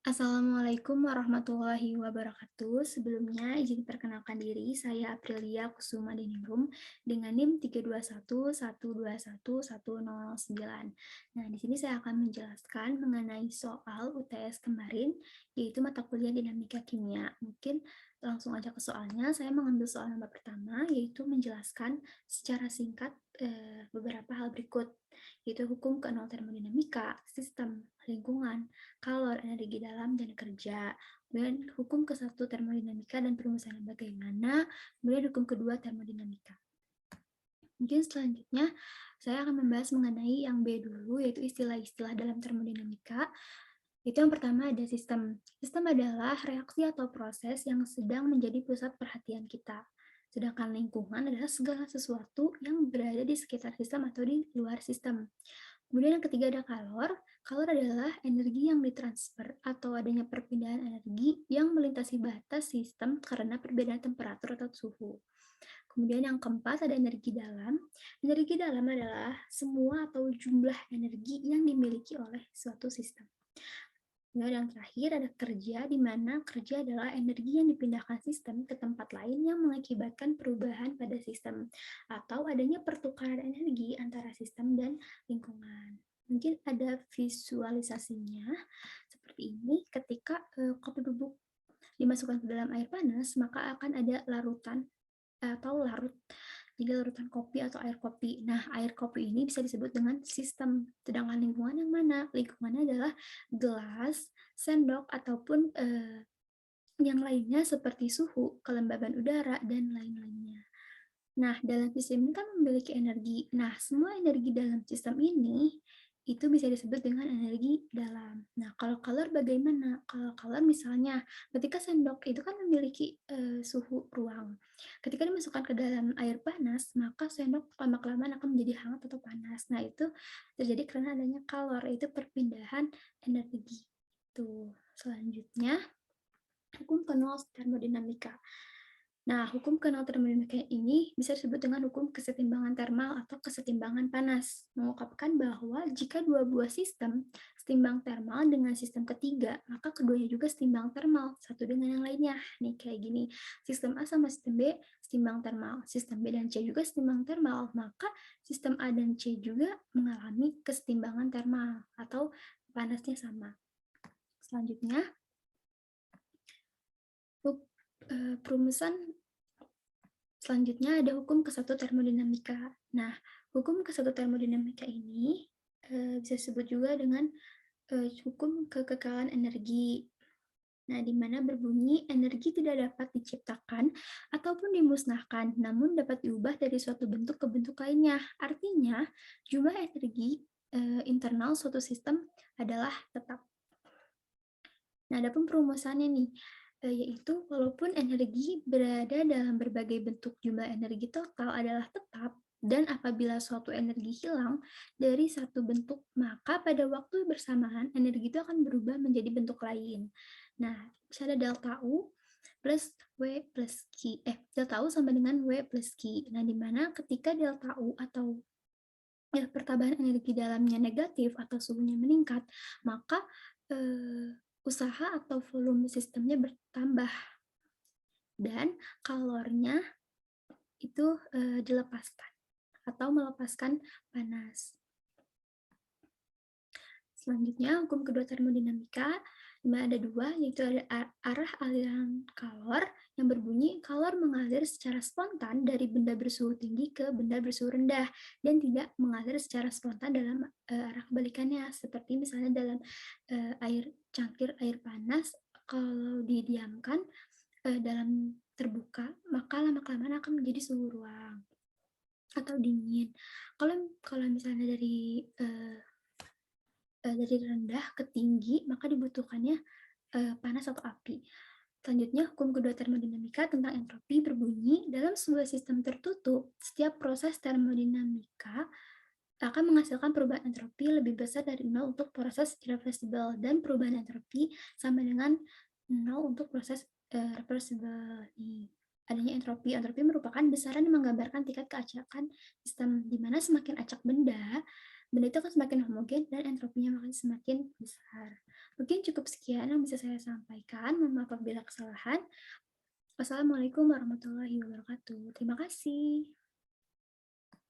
Assalamualaikum warahmatullahi wabarakatuh. Sebelumnya izin perkenalkan diri, saya Aprilia Kusuma Diningrum dengan NIM 321121109. Nah, di sini saya akan menjelaskan mengenai soal UTS kemarin, yaitu mata kuliah Dinamika Kimia. Mungkin langsung aja ke soalnya. Saya mengambil soal nomor pertama, yaitu menjelaskan secara singkat beberapa hal berikut, yaitu hukum keenol termodinamika, sistem, lingkungan, kalor, energi dalam, dan kerja. Kemudian hukum ke-1 termodinamika dan perumusannya bagaimana. Kemudian hukum kedua termodinamika. Mungkin selanjutnya saya akan membahas mengenai yang B dulu, yaitu istilah-istilah dalam termodinamika. Itu yang pertama ada sistem. Sistem adalah reaksi atau proses yang sedang menjadi pusat perhatian kita. Sedangkan lingkungan adalah segala sesuatu yang berada di sekitar sistem atau di luar sistem. Kemudian yang ketiga ada kalor. Kalor adalah energi yang ditransfer atau adanya perpindahan energi yang melintasi batas sistem karena perbedaan temperatur atau suhu. Kemudian yang keempat ada energi dalam. Energi dalam adalah semua atau jumlah energi yang dimiliki oleh suatu sistem. Kemudian yang terakhir ada kerja, di mana kerja adalah energi yang dipindahkan sistem ke tempat lain yang mengakibatkan perubahan pada sistem atau adanya pertukaran energi antara sistem dan lingkungan. Mungkin ada visualisasinya seperti ini, ketika kopi bubuk dimasukkan ke dalam air panas, maka akan ada larutan atau larut. Jadi larutan kopi atau air kopi. Nah, air kopi ini bisa disebut dengan sistem. Sedangkan lingkungan yang mana? Lingkungannya adalah gelas, sendok, ataupun yang lainnya seperti suhu, kelembaban udara, dan lain-lainnya. Nah, dalam sistem ini kan memiliki energi. Nah, semua energi dalam sistem ini itu bisa disebut dengan energi dalam. Nah, kalau kalor bagaimana? Kalau kalor misalnya ketika sendok itu kan memiliki suhu ruang. Ketika dimasukkan ke dalam air panas, maka sendok lama-kelamaan akan menjadi hangat atau panas. Nah, itu terjadi karena adanya kalor, yaitu perpindahan energi. Tuh. Selanjutnya, hukum keenol termodinamika. Nah, hukum keenol termodinamika ini bisa disebut dengan hukum kesetimbangan termal atau kesetimbangan panas, mengungkapkan bahwa jika dua buah sistem setimbang termal dengan sistem ketiga, maka keduanya juga setimbang termal satu dengan yang lainnya. Nih kayak gini, sistem A sama sistem B setimbang termal, sistem B dan C juga setimbang termal, maka sistem A dan C juga mengalami kesetimbangan termal atau panasnya sama. Selanjutnya, perumusan selanjutnya ada hukum ke-1 termodinamika. Nah, hukum ke-1 termodinamika ini bisa disebut juga dengan hukum kekekalan energi. Nah, di mana berbunyi energi tidak dapat diciptakan ataupun dimusnahkan, namun dapat diubah dari suatu bentuk ke bentuk lainnya. Artinya, jumlah energi internal suatu sistem adalah tetap. Nah, ada pun perumusannya nih, yaitu walaupun energi berada dalam berbagai bentuk, jumlah energi total adalah tetap, dan apabila suatu energi hilang dari satu bentuk, maka pada waktu bersamaan energi itu akan berubah menjadi bentuk lain. Nah, misalnya delta U plus W plus Q, delta U sama dengan W plus Q. Nah, di mana ketika delta U atau pertambahan energi dalamnya negatif atau suhunya meningkat, maka usaha atau volume sistemnya bertambah dan kalornya itu dilepaskan atau melepaskan panas. Selanjutnya, hukum kedua termodinamika, di mana ada dua, yaitu ada arah aliran kalor yang berbunyi kalor mengalir secara spontan dari benda bersuhu tinggi ke benda bersuhu rendah dan tidak mengalir secara spontan dalam arah kebalikannya, seperti misalnya dalam cangkir air panas, kalau didiamkan dalam terbuka, maka lama-kelamaan akan menjadi suhu ruang atau dingin. Kalau misalnya dari rendah ke tinggi, maka dibutuhkannya panas atau api. Selanjutnya, hukum kedua termodinamika tentang entropi berbunyi, dalam sebuah sistem tertutup, setiap proses termodinamika akan menghasilkan perubahan entropi lebih besar dari 0 untuk proses irreversible, dan perubahan entropi sama dengan 0 untuk proses reversible. Adanya entropi. Entropi merupakan besaran yang menggambarkan tingkat keacakan sistem, di mana semakin acak benda itu akan semakin homogen dan entropinya akan semakin besar. Mungkin cukup sekian yang bisa saya sampaikan. Mohon maaf apabila kesalahan. Wassalamualaikum warahmatullahi wabarakatuh. Terima kasih.